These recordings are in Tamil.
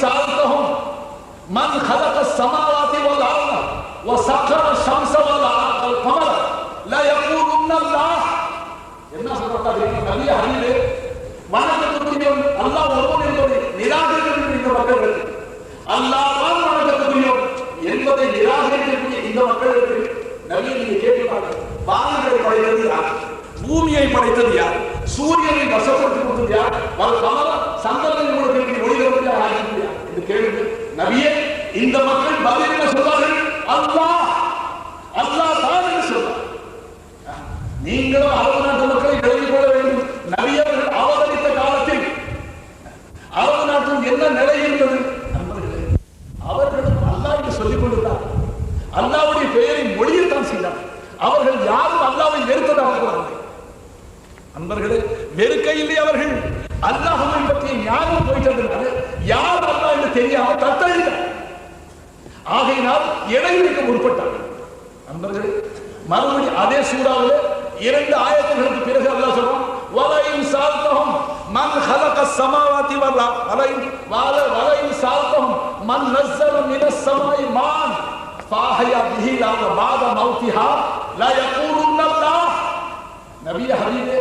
سألتهم من خلق السماوات والأرض وسخر الشمس والقمر لا يقولون الله. என்ன சொல்றாங்க நபி ஹபீபே, வணக்கத்துக்குரியவன் அல்லாஹ் ஒருவன் என்பதை நிராகரிக்கக்கூடிய இந்த மக்கள், அல்லாஹ் தான் வணக்கத்துக்குரியவன் என்பதை நிராகரிக்கக்கூடிய இந்த மக்களுக்கு நபியை நீங்க கேட்கிறாங்க, வானங்களை படைத்தது யார், பூமியை படைத்தது யார், சூரியனை வசப்படுத்தி கொடுத்தது யார், சந்திரனை உங்களுக்கு ஒளிபரப்பு யார் என்று கேளுங்க. நபியே, இந்த மக்கள் பதில் என்ன சொல்வார்கள்? அல்லாஹ் அல்லாஹ் தான் என்று சொல்வார். நீங்களும் அரபு நாட்டு மக்களை விலகிக் கொள்ள வேண்டும். நபி அவர்கள் அவதரித்த காலத்தில் அரபு நாட்டில் என்ன நிலை இருந்தது? அவர்களும் அல்லாஹ் என்று சொல்லிக் கொண்டிருந்தார். அல்லாஹ்வுடைய பெயரை மொழியத்தான் செய்தார். அவர்கள் யாரும் அல்லாஹ்வை வெறுத்ததாக கூறவில்லை. அன்பர்களே, வெறுக்க இல்லை. அவர்கள் அல்லாஹ்வை பற்றிய ஞானம் போயிட்டதுனால யார் அல்லாஹ் என்று தெரியாம தத்தளித்தார். ஆகையினால் இடைவெளிக்க முற்பட்டார்கள். அன்பர்களே, மறுபடி அதே சூறாவிலே 2 ஆயத்துகளுக்கு பிறகு அல்லாஹ் சொல்றான், வலையின் சால்தஹும் மன் ஹலகஸ் ஸமாவாதி வல் அர்த வலையின் சால்தஹும் மன் நஸல மினஸ் ஸமாஇ மான் ஃபஹயா பிஹி லஅ பாத மௌதிஹா லா யகூலுன் அல்லாஹ். நபியே ஹபீபே,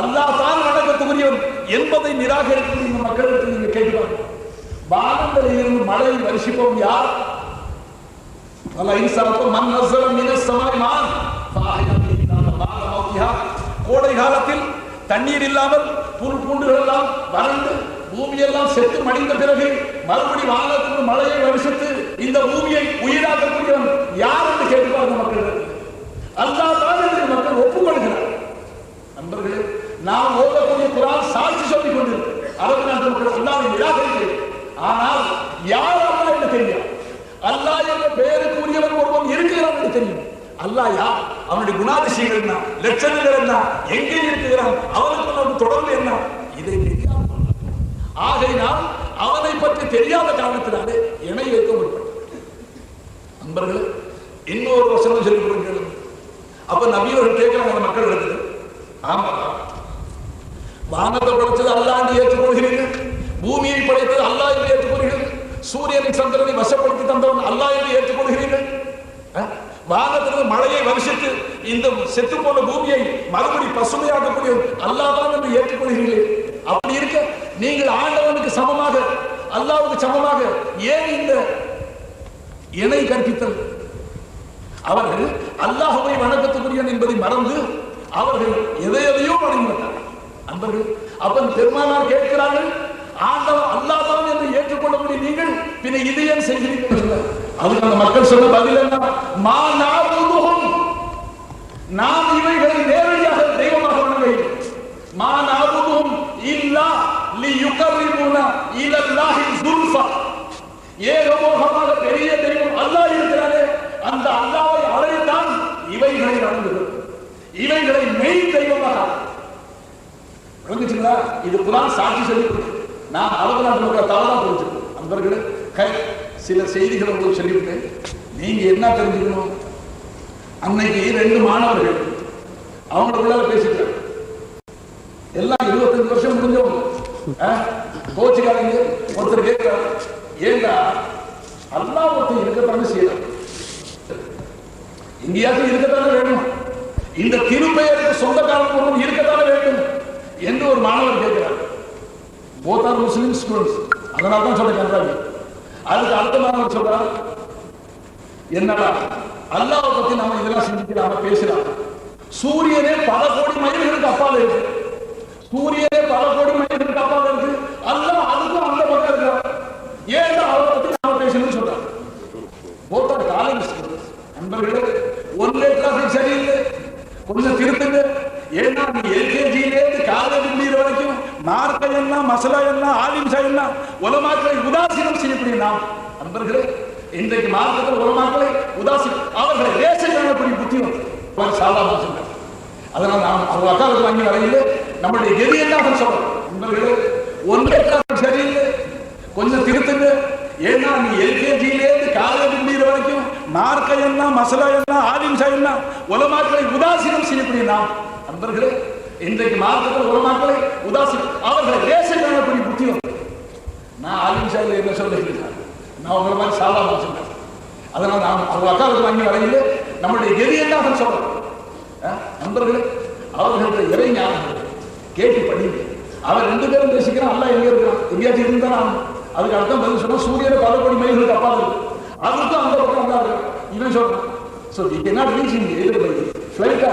அல்லாஹ் தான் வணக்கத்துக்குரியவன் என்பதை நிராகரிக்கும் இந்த மக்களுக்கு நீங்க கேட்கிறாங்க, வானங்களில் இருந்து மழை வருஷிப்பவன் யார்? வலையின் சால்தஹும் மன் நஸல மினஸ் ஸமாஇ மான் ஃபஹயா பிஹி லஅ பாத மௌதிஹா. கோடை காலத்தில் தண்ணீர் இல்லாமல் புல் பூண்டுகள் எல்லாம் வறண்டு பூமியெல்லாம் செத்து மடிந்த பிறகு மறுபடி வானத்திற்கு மழையை வருஷத்து இந்த பூமியை உயிராக்கக்கூடியவன் யார் என்று கேட்பார்கள் மக்கள். அல்லாஹ் தான் என்று மக்கள் ஒப்புக்கொள்கிறார். நண்பர்களே, நாம் ஓதக்கூடிய குர்ஆன் சாட்சி சொல்லிக் கொண்டிருக்கிறது. அரபு நாட்டு மக்கள் அல்லாஹ்வை நிராகரிக்கிறது. ஆனால் யார் அல்லாஹ் என்று தெரியும். அல்லாஹ் என்ற பெயருக்குரியவன் ஒருவன் இருக்கிறான் என்று தெரியும். அல்லாஹ் யார், அவனுடைய குணாதிசயங்கள் என்ன, லட்சணங்கள் என்ன, எங்கே இருக்கிறான், அவனுக்கு நமக்கு தொடர்பு என்ன, இதை தெரியாது. ஆகையினால் அவனை பற்றி தெரியாத காரணத்தினாலே இணை வைக்க முற்பட்டார். நண்பர்களே, இன்னொரு வசனம் சொல்லிக் கொடுக்கிறது. அப்ப நபியவர்கள் கேட்கிறாங்க அந்த மக்கள் இடத்துல, ஆமா, வானத்தை படைத்தது அல்லாஹ் என்று ஏற்றுக்கொள்கிறீர்கள், பூமியை படைத்தது அல்லாஹ் என்று ஏற்றுக்கொள்கிறீர்கள், சூரியனை சந்திரனை வசப்படுத்தி தந்தவன் அல்லாஹ் என்று ஏற்றுக்கொள்கிறீர்கள், வானத்திலிருந்து மழையை வருஷத்து இந்த செத்து போன பூமியை மறுபடி பசுமையாக்கக்கூடிய அல்லாஹ் தான் என்று ஏற்றுக்கொள்கிறீர்களே. அப்படி இருக்க நீங்கள் ஆண்டவனுக்கு சமமாக, அல்லாஹ்வுக்கு சமமாக ஏன் இந்த இணை கற்பித்தல்? அவர்கள் அல்லாஹ்வை வணக்கத்துக்குரியவன் என்பதை மறந்து அவர்கள் எதையோ வணங்கினார்கள். அன்பர்கள், அப்ப பெருமானார் கேட்கிறார்கள், ஆண்டவன் அல்லாஹ் தான் என்று ஏற்றுக்கொள்ளக்கூடிய நீங்கள் பின்ன இது ஏன் செய்கிறீர்கள்? அதுக்கு அந்த மக்கள் சொன்ன பதில் என்ன? மா நஅபுதுஹும், நாம் இவைகளை நேரடியாக தெய்வமாக வணங்குகிறோம். மா நஅபுதுஹும் இல்லா லியுகர்ரிபுனா இலல்லாஹி ஸுல்ஃபா. ஏகமோகமாக பெரிய தெய்வம் அல்லாஹ் இருக்கிறானே, அந்த அல்லாஹ்வை அழைத்தான் இவைகளை வணங்குகிறோம். இவைகளை மெய் தெய்வமாக வணங்குச்சுங்களா? இது குர்ஆன் சாட்சி சொல்லி நான் அரபு நாட்டு தவறா புரிஞ்சுக்கணும். அன்பர்களே, சில செய்திகளை உங்களுக்கு சொல்லிவிட்டேன். நீங்க என்ன தெரிஞ்சுக்கணும்? அன்னைக்கு 2 மாணவர்கள் அவங்களுக்குள்ள பேசிட்டாங்க. எல்லாம் 25 வருஷம் முடிஞ்சவங்க. கோச்சுக்காரங்க. ஒருத்தர் கேட்கிறார், ஏண்டா அல்லாஹ் ஒருத்தர் இருக்கத்தானே செய்யலாம், எங்கேயாச்சும் இருக்கத்தானே வேணும், இந்த திருப்பெயருக்கு சொந்தக்காரன் ஒன்றும் இருக்கத்தானே வேண்டும் என்று ஒரு மாணவர் கேட்கிறார். both are Muslim students. அதனால தான் சொல்ல கேட்கிறாங்க. அதுக்கு அடுத்த மாணவர் சொல்றார், என்னடா அல்லாஹ்வை பத்தி நாம இதெல்லாம் சிந்திக்கலாம பேசலாம், சூரியனே பல கோடி மைல்களுக்கு அப்பால இருக்கு, சூரியனே பல கோடி மைல்களுக்கு அப்பால இருக்கு, அல்லாஹ் அதுக்கும் அந்த பக்கம் இருக்கிறார், ஏன் அவரை பத்தி நாம பேசணும்னு சொல்றாங்க. both are college students. நண்பர்களே, ஒன்லே கிளாஸ் சரியில்லை, கொஞ்சம் திருத்துங்க. ஏன்னா நீ எல்கேஜியிலேருந்து காலேஜ் முடிகிற வரைக்கும் மார்க்க என்ன, மசலா என்ன, ஆலிம்சா என்ன, உலமாக்களை உதாசீனம் செய்யக்கூடிய நாம் நண்பர்களே, இன்றைக்கு மார்க்கத்தில் உலமாக்களை உதாசீனம், அவர்களை தேச காணக்கூடிய புத்தி வந்து சாதாரண சொல்றாங்க. அதனால் நாம் அவங்க அக்காவுக்கு வாங்கி வரையில் நம்முடைய கெதி என்ன சொல்றோம். நண்பர்களே, ஒன்றே கிளாஸ் சரியில்லை, கொஞ்சம் திருத்துங்க. ஏன்னா நீ எல்கேஜியிலேருந்து காலேஜ் முடிகிற வரைக்கும் மார்க்க என்ன, மசலா என்ன, ஆலிம்சா என்ன, உலமாக்களை உதாசீனம் செய்யக்கூடிய நாம் நண்பர்களே, இன்றைக்கு மார்க்கத்தில் உலமாக்களை உதாசீனம், அவர்களை தேச காணக்கூடிய புத்தி வந்து நான் ஆலிம்சாவில் என்ன சொல்லுகிறேன், நான் உங்களை மாதிரி சாதாரண சொல்றேன். அதனால் நான் அவங்க அக்காவுக்கு வாங்கி வரையில் நம்முடைய கெதி என்ன சொல்றேன். நண்பர்களே, அவர்கள்ட்ட இறை ஞானம் கேட்டு படிங்க. அவன் 2 பேரும் பேசிக்கிறான், அல்ல எங்க இருக்கிறான், எங்கேயாச்சும் இருந்தா அதுக்கு அர்த்தம் பதில் சொன்னா சூரியனை 10 கோடி மைல்களுக்கு அப்பா இருக்கு, அதுக்கும் அந்த பக்கம் தான் இருக்கு. இவன் சொல்றான், so we can not reach in எதிர் பை ஃபிளைட்டா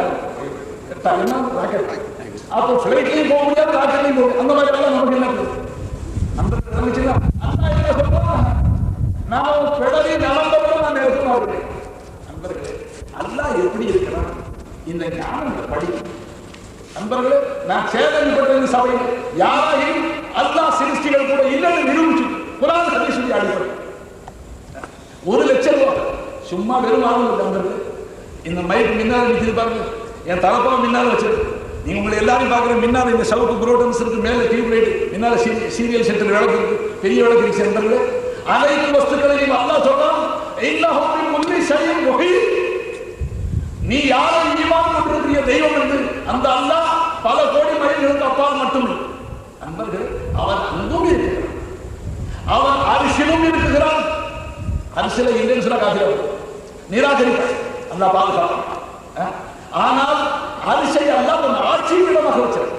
என்ன ராக்கெட். அப்போ ஃபிளைட்லையும் போக முடியாது, ராக்கெட்லையும் போக, அந்த மாதிரி எல்லாம் நமக்கு என்ன அந்த அல்லா என்ன சொல்றான், நான் பெடலி நடந்தவரை நான் நிறுத்தினார்கள். நண்பர்களே, அல்லாஹ் எப்படி இருக்கிறான், இந்த ஞானங்களை படிக்கும். நண்பர்களே, நான் சேதனைப்பட்ட சபையில் யாரையும் அல்லாஹ் சிருஷ்டிகள் கூட இல்லைன்னு நிரூபிச்சு குர்ஆன் ஹதீஸ் அடிப்படை 1 லட்சம் ரூபாய் சும்மா வெறும் ஆளுங்க. நண்பர்களே, இந்த மைக் முன்னால் நிற்கிறது பாருங்க, என் தலைப்பா முன்னால் வச்சிருக்கு. நீங்க உங்களை எல்லாரும் பார்க்குற முன்னால் இந்த சவுக்கு புரோட்டன்ஸ் இருக்கு, மேலே டியூப் லைட், முன்னால சீரியல் சென்டர் விளக்கு இருக்கு, பெரிய விளக்கு இருக்கு. சென்டர்ல அனைத்து வஸ்துக்களையும் அல்லாஹ் சொல்றான், இன்னஹு மின் குல்லி ஷைஇன் முஹீத். நீ யாரை ஈமான் கொண்டிருக்கிற தெய்வம் என்று அந்த அல்லாஹ் பல கோடி மைல்களுக்கு அப்பால் மட்டும். நண்பர்களே, அவன் அங்கும் இருக்கிறான், அவன் அரிசிலும் இருக்கிறான். அரிசில இல்லைன்னு சொல்ல காஃபிர் நிராகரிப்பான், அல்லாஹ் பாதுகாப்பான். ஆனால் அரிசை அல்லாஹ் தன் ஆட்சி பீடமாக வச்சார்.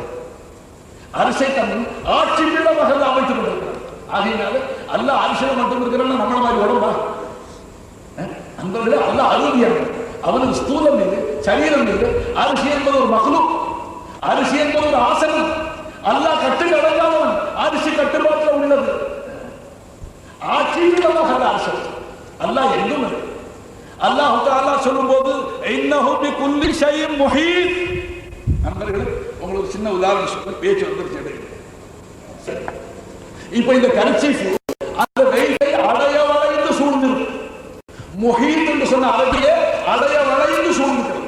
அரிசை தன் ஆட்சி பீடமாக அமைத்துக் கொண்டிருக்கிறார். ஆகையினால அல்லாஹ் அரிசில மட்டும் இருக்கிறான்னு நம்மள மாதிரி உடம்பா. நண்பர்களே, அல்லாஹ் அருளியான், அவனுக்கு ஸ்தூலம் இல்லை, சரீரம் இல்லை. அரிசி என்பது ஒரு மக்லூக், அரிசி என்பது ஒரு ஆசனம். அல்லாஹ் கட்டுக்கடங்காதவன், அரிசி கட்டுப்பாட்டில் உள்ளது. ஆட்சி பீடமாக அல்ல ஆசனம். அல்லாஹ் எங்கும் இல்லை. அல்லாஹ் தஆலா சொல்லும்போது இன்னஹு பிகுல்லி ஷைஇன் முஹீத். நண்பர்களே, உங்களுக்கு சின்ன உதாரணம் சொல்ல பேச்சு வந்துருச்சு. இப்போ இந்த கர்ச்சீஃப் அந்த வெயிலை அடைய வளைந்து சூழ்ந்திருக்கு. முஹீத் என்று சொன்ன அரபியே அடைய வளைந்து சூழ்ந்திருக்கு.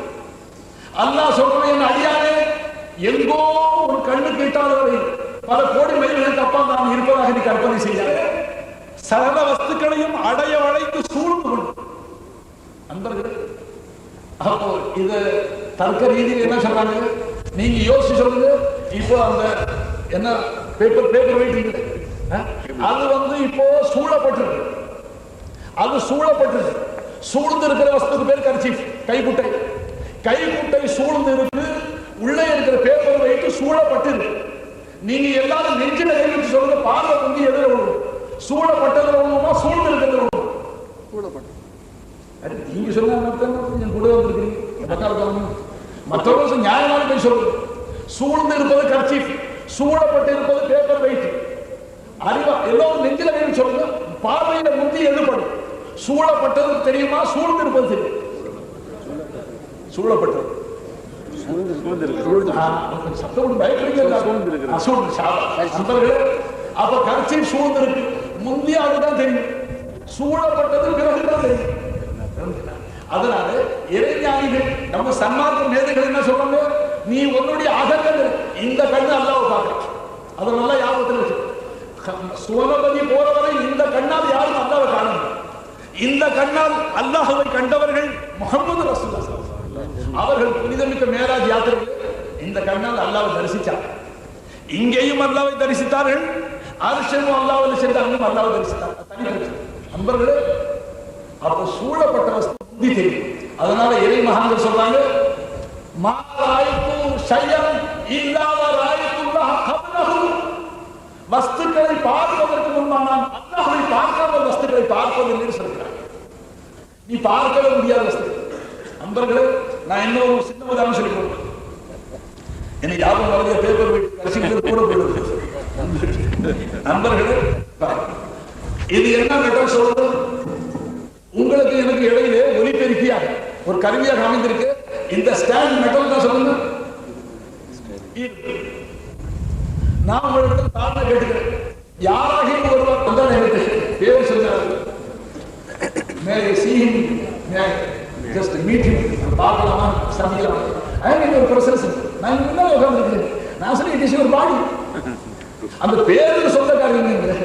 அல்லாஹ் சொல்றேன், அடியானே, எங்கோ ஒரு கண்ணு கேட்டாதவரை பல கோடி மைல்களுக்கு அப்பா நான் இருப்பதாக நீ கற்பனை செய்யாத. சகல வஸ்துக்களையும் அடைய வளைந்து சூழ்ந்து கொண்டு. நண்பர்களே, அப்போ இது தர்க்க ரீதியில் என்ன சொல்றாங்க, நீங்க யோசிச்சு சொல்லுங்க. இப்போ அந்த என்ன பேப்பர் வெயிட் அது இப்போ சூழப்பட்டிருக்கு. அது சூழப்பட்டிருக்கு. சூழ்ந்து இருக்கிற வஸ்துக்கு பேர் கர்ச்சீஃப், கைக்குட்டை. கைக்குட்டை சூழ்ந்து இருக்கு, உள்ளே இருக்கிற பேப்பர் வெயிட் சூழப்பட்டு இருக்கு. நீங்க எல்லாரும் நெஞ்சில கை வச்சு சொல்லுங்க, பார்வை வந்து எதிர விழுவும். சூழப்பட்டதுல விழுவுமா, சூழ்ந்து இருக்கிறதுல விழுவும்? சூழப்பட்டு. நீங்க சொன்ன கொஞ்சம் கூட வந்திருக்கிறீங்க. மற்றவர்கள் நியாயமான போய் சொல்லுங்க. சூழ்ந்து இருப்பது கர்ச்சீஃப், சூழப்பட்டு இருப்பது பேப்பர் வெயிட். அறிவா எல்லோரும் நெஞ்சில கை சொல்லுங்க, பார்வையில முந்தி எதிர்படும். சூழப்பட்டது தெரியுமா, சூழ்ந்து இருப்பது தெரியும்? சூழப்பட்டது அப்ப கர்ச்சீஃப் சூழ்ந்து இருக்கு, முந்தி அதுதான் தெரியும். சூழப்பட்டது பிறகுதான் தெரியும். அதனால இறைஞானிகள் நம்ம சன்மார்க்க மேதைகள் என்ன சொல்றாங்க, நீ உன்னுடைய அகக்கண்ணு இந்த கண்ணு அல்லாஹ்வை பார்க்க. அதனால யாபத்தில் வச்சு சுவனபதி போறவரை இந்த கண்ணால் யாரும் அல்லாஹ்வை காணணும். இந்த கண்ணால் அல்லாஹ்வை கண்டவர்கள் முஹம்மது ரசூலுல்லாஹ். அவர்கள் புனிதமிக்க மேராஜ் யாத்திரை இந்த கண்ணால் அல்லாஹ்வை தரிசித்தார். இங்கேயும் அல்லாஹ்வை தரிசித்தார்கள், அர்ஷமும் அல்லாஹ்வை சென்றார்கள், அல்லாஹ்வை தரிசித்தார்கள். நண்பர்களே, அப்ப சூழப்பட்ட வஸ்து புத்தி தெரியும். அதனால இறை மகான்கள் சொல்றாங்க, மாராயித்து ஷையன் இல்லாத ராயித்துல்லாஹ் கப்லஹு. வஸ்துக்களை பார்ப்பதற்கு முன்னால் நான் அல்லாஹ்வை பார்க்காத வஸ்துக்களை பார்ப்பதில்லை சொல்றாங்க. நீ பார்க்கவே முடியாத வஸ்து. நண்பர்களே, நான் இன்னொரு சின்ன உதாரணம் சொல்லி கொடுக்கிறேன். எனக்கு யாரும் வரைய பேப்பர் வெயிட் கடைசியில் கூட போயிடுது. நண்பர்களே, இது என்ன மெட்டல் சொல்றது, உங்களுக்கு எனக்கு இடையிலே ஒலிபெருக்கியாக ஒரு கருவியாக அமைந்திருக்கு. இந்த ஸ்டாண்ட் மெட்டல் தான் சொல்லுங்க. நான் உங்களிடத்தில் தாழ்ந்த கேட்டுக்கிறேன், யாராக ஒருவர் வந்தால் எனக்கு பேர் சொன்னார், ஜஸ்ட் மீட்டிங் பார்க்கலாமா சந்திக்கலாமா, ஒரு ப்ரொசஸ். நான் முன்னாடி உட்கார்ந்துருக்கேன். நான் சொல்லி இட் இஸ் யுவர் பாடி. அந்த பேருக்கு சொந்தக்காரங்க,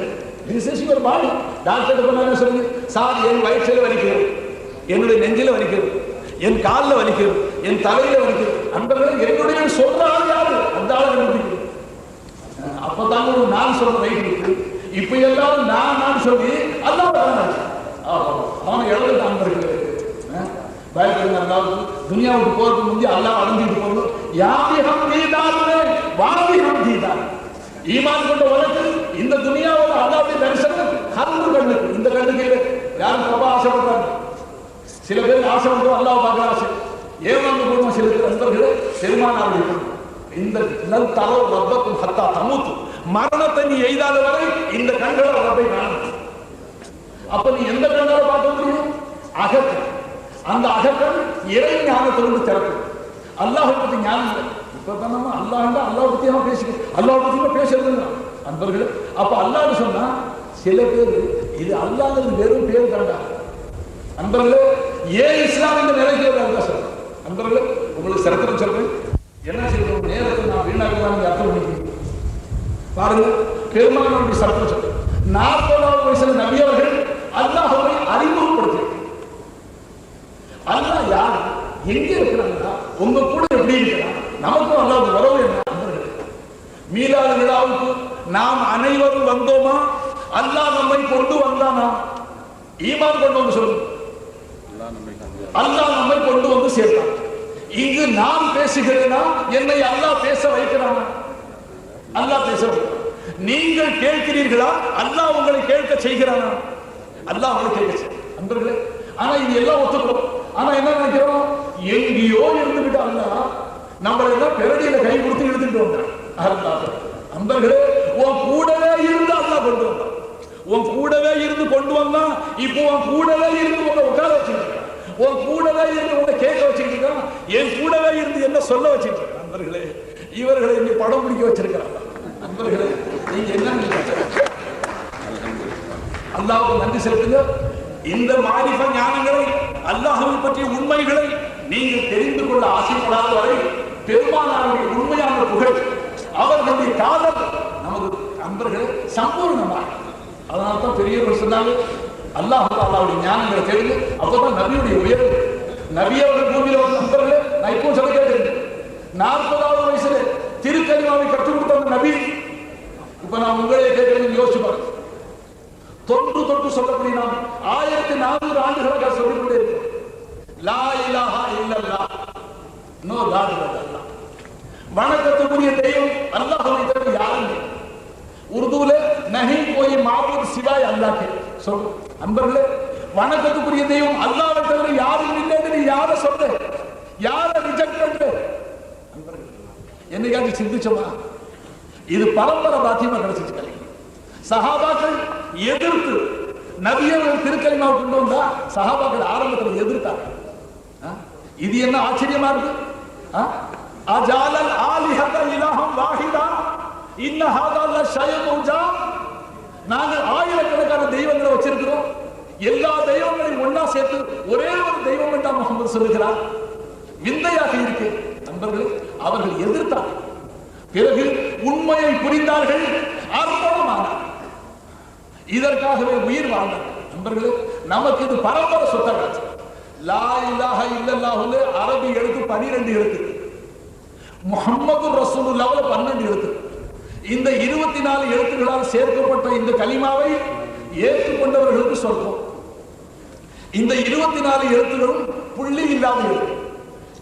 this is your body. Doctor பண்ணாங்க சொல்லுங்க, சார் என் வயிற்றில் வலிக்கிறது, என்னுடைய நெஞ்சில வலிக்கிறது, என் காலில் வலிக்கிறது, என் தலையில வலிக்கிறது. அன்பர்களே, என்னுடைய சொல்ற ஆள் யாரு, அந்த ஆளை கண்டுபிடிக்கிறது. அப்பதான் நான் சொல்ற வயிற்று இருக்கு, இப்ப எல்லாம் நான் சொல்லி அல்லாஹ் அவன் எவ்வளவு நண்பர்கள் துனியாவுக்கு போறதுக்கு முந்தைய அல்லாஹ் அடைஞ்சிட்டு போகணும். யாதிகம் தீதாருமே வாதிகம் தீதார். ஈமான் கொண்ட உலகு இந்த துனியாவோட அல்லாஹ்வுடைய தரிசனம் கண்ணு கண்ணுக்கு, இந்த கண்ணுக்கு யாரும் ரொம்ப ஆசைப்படுறாங்க. சில பேர் ஆசைப்படுறோம் அல்லாஹ் பார்க்க ஆசை ஏமாந்து போடுவோம். சில பேர் நண்பர்களே பெருமானார் இந்த நல் தலோ ரப்பக்கும் ஹத்தா தமுத்து, மரணத்தை நீ எய்தாத வரை இந்த கண்களை ரப்பை காணும். அப்ப நீ எந்த கண்ணால பார்க்க முடியும்? அகக்கண். அந்த அகக்கண் இறை ஞானத்திலிருந்து திறக்கும். அல்லாஹ் பத்தி ஞானம் இல்லை. இப்பதான் நம்ம அல்லாஹ் பத்தி பேசிக்கிறோம், அல்லாஹ் பத்தி பேசுறது நண்பர்களே. அப்ப அல்லாஹ் சொன்னா சில பேர் இது அல்லாஹ்ங்கிறது வெறும் பேர் தாண்டா நண்பர்களே. ஏன் இஸ்லாம் இந்த நிலைக்கு சொல்றேன் நண்பர்களே. உங்களுக்கு சரித்திரம் சொல்றேன். என்ன செய்யணும்? நேரத்தை நான் வீணாக்கலாம் அர்த்தம் பண்ணிக்கிறேன் பாருங்க. பெருமானாருடைய சரித்திரம் சொல்றேன். 40வது வயசுல நபி அவர்கள் அல்லாஹ்வை அறிமுகப்படுத்த. அல்லாஹ் யார், எங்க இருக்கிறாங்களா, உங்க கூட எப்படி இருக்கிறான், நமக்கும் அல்லாஹ் உறவு என்ன? மீலாது விழாவுக்கு நாம் அனைவரும் வந்தோமா? அல்லாஹ் நம்மை கொண்டு வந்தானா? ஈமான் கொண்டு வந்து சொல்லுங்க. அல்லாஹ் நம்மை கொண்டு வந்து சேர்த்தான். இங்கு நான் பேசுகிறேனா என்னை அல்லாஹ் பேச வைக்கிறானா? அல்லாஹ் பேச வைக்கிறான். நீங்கள் கேட்கிறீர்களா? அல்லாஹ் உங்களை கேட்க செய்கிறானா? அல்லாஹ் உங்களை கேட்க செய்கிறான் நண்பர்களே. ஆனா இது எல்லாம் ஒத்துக்கிறோம். ஆனா என்ன நினைக்கிறோம்? எங்கேயோ இருந்துகிட்டு அல்லாஹ் நம்மளை எல்லாம் பெரடியில கை கொடுத்து எடுத்துட்டு வந்தான். நண்பர்களே, உன் கூடவே இருந்து அல்லாஹ் கொண்டு வந்தான். உன் கூடவே இருந்து கொண்டு வந்தான். இப்போ உன் கூடவே இருந்து உங்களை உட்கார வச்சிருக்கான். உன் கூடவே இருந்து உங்களை கேட்க வச்சிருக்கான். என் கூடவே இருந்து என்ன சொல்ல வச்சிருக்கான். நண்பர்களே, இவர்களை இங்க படம் பிடிக்க வச்சிருக்கிறாங்க. நண்பர்களே, நீங்க என்ன அல்லாஹ்வுக்கு நன்றி செலுத்துங்க. இந்த மாரிஃப ஞானங்களை, அல்லாஹ்வை பற்றிய உண்மைகளை நீங்கள் தெரிந்து கொள்ள ஆசைப்படாத வரை பெருமானாருடைய உண்மையான புகழ், அவர்களுடைய காதல் நமது நண்பர்களே சம்பூர்ணமாக. அதனால தான் பெரியவர்கள் சொன்னாங்க அல்லாஹ்வுடைய ஞானங்களை தெரிந்து அப்பதான் நபியுடைய உயர்வு. நபி அவர்கள் பூமியில ஒரு நண்பர்களே, நான் இப்போ சொல்ல கேட்டேன். 40வது வயசுல திருக்கலிமாவை கற்றுக் கொடுத்த நபி. இப்ப நான் உங்களே கேட்கிறேன், யோசிச்சு பாருங்க. தொட்டு சொல்லப்படி நாம் 1400 ஆண்டுகளாக சொல்லிக் கொண்டே இருக்கிறோம். லா இலாஹா இல்லல்லாஹ், நோ காட் பட் அல்லாஹ். வணக்கத்துக்குரிய தெய்வம் அல்லாஹ்வை தவிர யாரும் இல்லை. உருதுல நஹி கோய் மாபூத் சிவாய் அல்லாஹ் கே சொல். அன்பர்களே, வணக்கத்துக்குரிய தெய்வம் அல்லாஹ்வை தவிர யாரும் இல்லைன்னு நீ யாரை சொல்ற? யாரை ரிஜெக்ட் பண்ற? அன்பர்களே, என்னைக்காச்சும் சிந்திச்சோமா? இது பரம்பரை பாத்தியமா கிடைச்சிச்சு. சஹாபாக்கள் எதிர்த்து நபியர்கள் திருக்கலிமாவை கொண்டு வந்தா சஹாபாக்கள் ஆரம்பத்தில் எதிர்த்தாங்க. இது என்ன ஆச்சரியமா இருக்கு? அஜாலல் ஆலிஹத இலாஹம் வாஹிதா இன்ன ஹாதா லஷைஉன் உஜாப். நாங்கள் ஆயிரக்கணக்கான தெய்வங்களை வச்சிருக்கிறோம். எல்லா தெய்வங்களையும் ஒன்னா சேர்த்து ஒரே ஒரு தெய்வம் என்றால் முகமது சொல்லுகிறார். விந்தையாக இருக்கு நண்பர்களே. அவர்கள் எதிர்த்தார். பிறகு உண்மையை புரிந்தார்கள், அர்ப்பணமானார். இதற்காகவே உயிர் வாழ்ந்தார். நண்பர்களே, நமக்கு இது பரம்பரை சொத்தம். லா இலாஹ இல்லல்லாஹ்வுல அரபி எழுத்து 12 எழுத்து, முஹம்மது ரசூலுல்லாஹ்வுல 12 எழுத்து. இந்த 24 எழுத்துக்களால் சேர்க்கப்பட்ட இந்த கலிமாவை ஏற்றுக்கொண்டவர்களுக்கு சொல்றோம். இந்த 24 எழுத்துகளும் புள்ளி இல்லாத எழுத்து.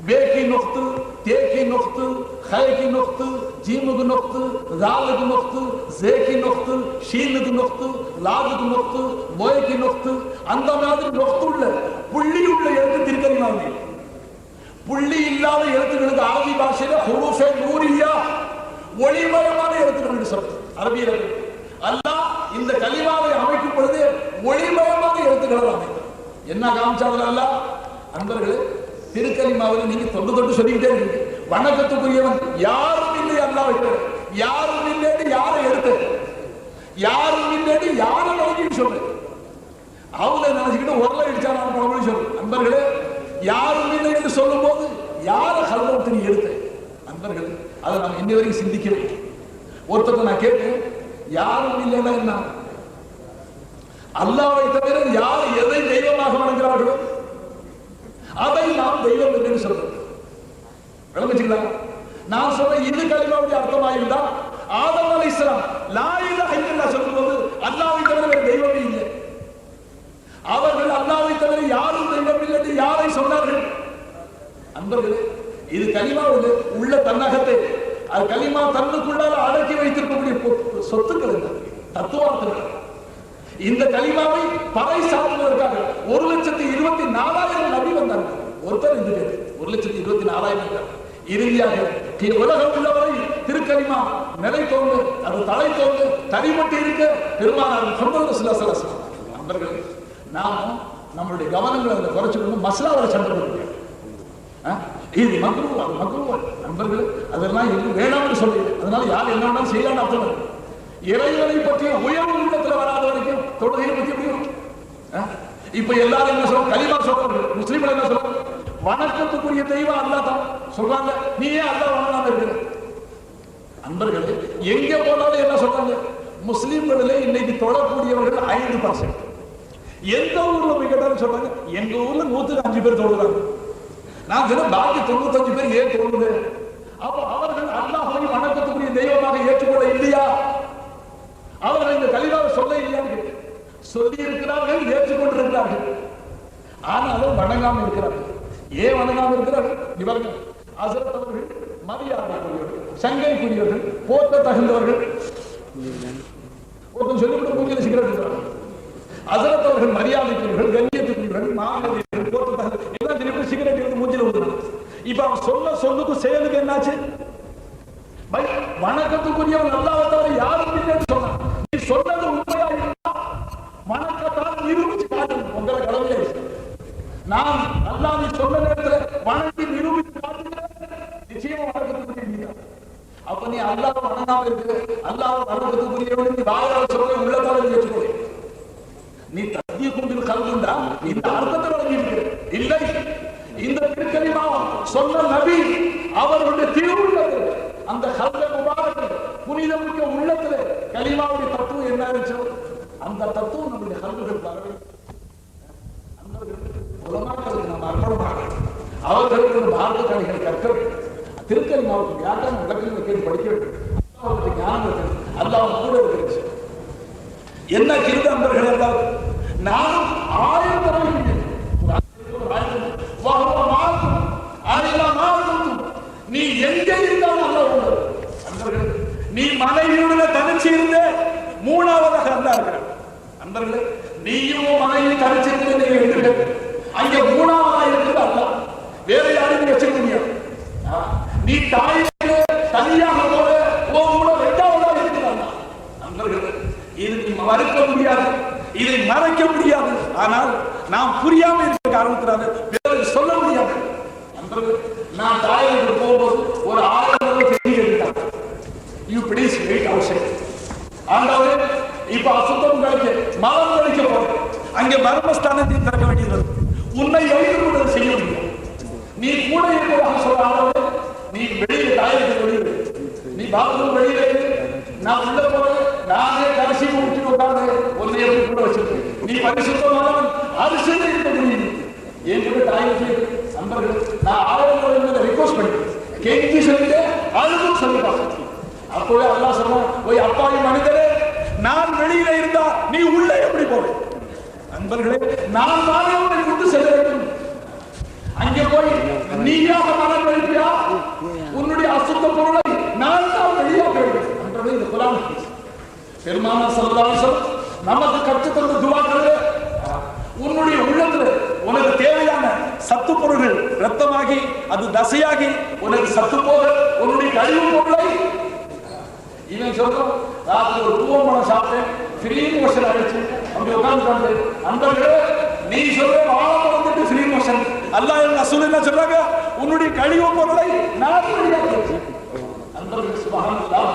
பேக்கி நொக்து, தேக்கி நொக்து, ஹைக்கி நொக்து, ஜீமுக்கு நொக்து, ராலுக்கு நொக்து, ஜேக்கி நொக்து, ஷீனுக்கு நொக்து, லாதுக்கு நொக்து, மொயக்கி நொக்து, அந்த மாதிரி நொக்து உள்ள புள்ளி உள்ள எழுத்து திருக்கலிமாவை. புள்ளி இல்லாத எழுத்துக்களுக்கு அரபி பாஷையில ஹுரூஃபே நூரியா, ஒளிமயமான எழுத்துக்கள் என்று சொல்றது அரபியர்கள். அல்லாஹ் இந்த கலிமாவை அமைக்கும் பொழுது ஒளிமயமான எழுத்துக்களை அமைக்கும். என்ன காமிச்சார்கள் அல்லாஹ்? அன்பர்களே, திருக்கலிமாவில் நீங்க தொட்டு சொல்லிக்கிட்டே இருக்கு. வணக்கத்துக்குரியவன் யாரும் இல்லை அல்லாஹ் வைக்கிறது. யாரும் இல்லைன்னு யாரை எடுத்து, யாரும் இல்லைன்னு யாரை நோக்கி சொல்லு. அவங்க நினைச்சுக்கிட்டு உரல இடிச்சாலும் சொல்லு. நண்பர்களே, யாரும் இல்லை என்று சொல்லும் போது யாரை கல்வத்தை நீ எடுத்து? நண்பர்களே, அதை நம்ம இன்னி வரைக்கும் சிந்திக்கிறேன். ஒருத்தர் நான் கேட்டேன், யாரும் இல்லைன்னா என்ன? அல்லாஹ்வை தவிர யார் எதை தெய்வமாக வணங்குகிறார்களோ அதை நாம் தெய்வம் என்று சொல்றோம். விளங்குச்சுங்களா? நான் சொல்ற இது கலிமாவுடைய அர்த்தமாயிருந்தா ஆதம் அலைஹிஸ்ஸலாம் லா இலாஹ இல்லல்லாஹ் சொல்லும்போது அல்லாஹ்வை தவிர வேறு தெய்வமே இல்லை. அவர்கள் அல்லாஹ்வை தவிர யாரும் தெய்வம் இல்லை என்று யாரை சொன்னார்கள்? அன்பர்களே, இது கலிமா உள்ள தன்னகத்தை அது கலிமா தன்னுக்குள்ளால் அடக்கி வைத்திருக்கக்கூடிய சொத்துக்கள் தத்துவார்த்தங்கள். இந்த கலிமாவை பறை சாப்பிடுவதற்காக 1,24,000 நபி வந்தார்கள். ஒருத்தர் இந்த 1,24,000 இறுதியாக உலகம் உள்ளவரை திருக்கலிமா நிலை தோன்று, அது தலை தோன்று, தனிமட்டு இருக்க பெருமானார் முஹம்மது ஸல்லல்லாஹு அலைஹி வஸல்லம். நண்பர்களே, நாம் நம்மளுடைய கவனங்களை அதில் குறைச்சிக்கணும். மஸ்லாவை சண்டை போடுங்க. இது மக்ரூவ், அது மக்ரூவ். நண்பர்களே, அதெல்லாம் வேணாம்னு சொல்லி அதனால யார் என்ன வேணாலும் செய்யலாம்னு அர்த்தம். இறைவனை பற்றிய உயர்வு உள்ளத்துல வராத வரைக்கும் தொழுகையை பற்றி முடியும். இப்ப எல்லாரும் என்ன சொல்றாங்க? கலிமா சொல்றாங்க. முஸ்லிம்கள் என்ன சொல்றாங்க? வணக்கத்துக்குரிய தெய்வம் அல்லாஹ் தான் சொல்றாங்க. நீ ஏன் அல்லாஹ் வணங்காம இருக்கிற? அன்பர்களே, எங்க போனாலும் என்ன சொல்றாங்க? முஸ்லிம்களிலே இன்னைக்கு தொழக்கூடியவர்கள் 5%. எந்த ஊர்ல போய் கேட்டாலும் சொல்றாங்க, எங்க ஊர்ல 105 பேர் தொழுகிறாங்க. நான் சொன்ன பாக்கி 95 பேர் ஏன் தொழுது? அப்ப அவர்கள் அல்லாஹ்வை வணக்கத்துக்குரிய தெய்வமாக ஏற்றுக்கொள்ள இல்லையா? அவர்கள் இந்த கலிமாவை சொல்ல இல்லையான்னு சொல்லி இருக்கிறார்கள், ஏற்றுக்கொண்டிருக்கிறார்கள். ஆனாலும் வணங்காம இருக்கிறார்கள். ஏன் வணங்காம இருக்கிறார்கள்? இவர்கள் ஹஸரத் அவர்கள் மரியாதைக்குரியவர்கள், சங்கைக்குரியவர்கள், போற்ற தகுந்தவர்கள். ஒருத்தன் சொல்லிவிட்டு மூஞ்சில சிகரெட் இருக்கிறார்கள். ஹஸரத் அவர்கள் மரியாதைக்குரியவர்கள், கண்ணியத்துக்குரியவர்கள், மாணவர்கள், போற்ற தகுந்த எல்லாம் சொல்லிவிட்டு சிகரெட் எடுத்து மூஞ்சில ஊதுறாங்க. இப்ப அவன் சொன்ன சொல்லுக்கு செயலுக்கு என்னாச்சு? வணக்கத்துக்குரியவன் அல்லாஹ்வை தவிர யாரும் இல்லைன்னு சொன்னான். நீ சொன்னது உண்மையா இருந்தா வணக்கத்தால் நிரூபிச்சு காட்டுங்க. உங்களை கடமையை நான் அல்லாஹ் நீ சொன்ன நேரத்தில் வணங்கி நிரூபிச்சு காட்டுங்க. நிச்சயமா வணக்கத்துக்குரிய நீ. அப்ப நீ அல்லாஹ் வணங்காம இருக்கு. அல்லாஹ் வணக்கத்துக்குரியவன் நீ வாயால் சொல்ல உள்ளத்தால ஏற்றுக்கொள்ள. நீ தத்திய கொண்டு கல்விண்டா இந்த அர்த்தத்தை வழங்கி இருக்கிற இல்லை. இந்த திருக்கலிமா சொன்ன நபி அவர்களுடைய திருவுள்ளத்தில் அந்த கல்வி முபாரக் புனிதமிக்க உள்ளத்தில் கலிமாவுடைய தத்துவம் என்ன இருந்துச்சோ அந்த தத்துவம் நம்முடைய கல்விகள் வரவே. உலமாக்களுக்கு நம்ம அர்ப்பணமாக அவர்களுக்கு பாரத கலைகள் கற்க வேண்டும். திருக்கலிமாவுக்கு வியாக்கரண விளக்கங்களை கேட்டு படிக்க வேண்டும். அவர்களுக்கு ஞானம் இருக்கிறது. அல்லாஹ் கூட இருக்கிறது. என்ன கிருத அன்பர்கள் எல்லாம் நானும் 1000 தடவை நீ எங்க இருந்தாலும் நீ மனைவியுடன் தனிச்சு இருந்த 3ஆவதாக அல்ல இருக்கிற அன்பர்களே. நீயும் மனைவி தனிச்சு இருந்த அங்க 3ஆவதாக இருக்கிறது அல்ல. வேற யாரும் வச்சிருக்க முடியாது. நீ தாயிலே தனியாக போல கூட 2ஆவதாக இருக்கிறாங்க. அன்பர்களே, இது நீ மறுக்க முடியாது, இதை மறைக்க முடியாது. ஆனால் நாம் புரியாம இருக்க காரணத்தினால வேறு சொல்ல முடியாது. நான் தாயிற்கு போகும்போது ஒரு 1000 கேட்டாங்க. You please wait outside. ஆண்டவரே, இப்ப அசுத்தம் கழிக்க மலம் கழிக்க போறேன். அங்கே மர்மஸ்தானத்தை திறக்க வேண்டியது. உன்னை வைத்து செய்ய முடியும். நீ கூட இருப்பதாக சொல்ல. ஆண்டவரே, நீ வெளியே தாயிற்கு வெளியே, நீ பாத்ரூம் வெளியே, நான் உள்ள போறேன். நானே கடைசி முடிச்சு உட்கார்ந்து உன்னை எப்படி கூட வச்சிருக்கேன். நீ பரிசுத்தமானவன், அரிசி இருக்க முடியும். என் கூட தாயிற்கு நண்பர்கள் நான் 1000 ரிக்வெஸ்ட் பண்ணிட்டேன். கேள்வி சொல்லிட்டு அதுக்கும் சொல்லிட்டாங்க. அப்பவே அல்லாஹ் சொன்னான், ஓய் அப்பாவி மனிதரே, நான் வெளியில இருந்தா நீ உள்ளே எப்படி போவே? நண்பர்களே, நான் தானே உன்னை கொண்டு செல்ல வேண்டும். அங்கே போய் நீயாக மனம் எழுப்பியா உன்னுடைய அசுத்த பொருளை நான் தான் வெளியாக வேண்டும் என்றது இந்த குர்ஆன். பெருமானார் ஸல்லல்லாஹு அலைஹி வஸல்லம் நமக்கு கற்றுத் தந்த துஆக்களே, உன்னுடைய உள்ளத்துல உனக்கு தேவையான சத்து பொருள்கள் ரத்தமாகி அது தசையாகி உனக்கு சத்து போக உன்னுடைய கழிவு பொருளை இவன் சொல்றான். ராத்திரி ஒரு பூவம்பழம் சாப்பிட்டேன், ஃப்ரீ மோஷன் ஆயிடுச்சு. அப்படி உட்கார்ந்து அன்பர்களே, நீ சொல்ற வாழைப்பழம் திட்டு ஃப்ரீ மோஷன். அல்லாஹ் ரசூல் என்ன சொல்றாங்க? உன்னுடைய கழிவு பொருளை நான் அன்பர்கள் சுப்ஹானல்லாஹ்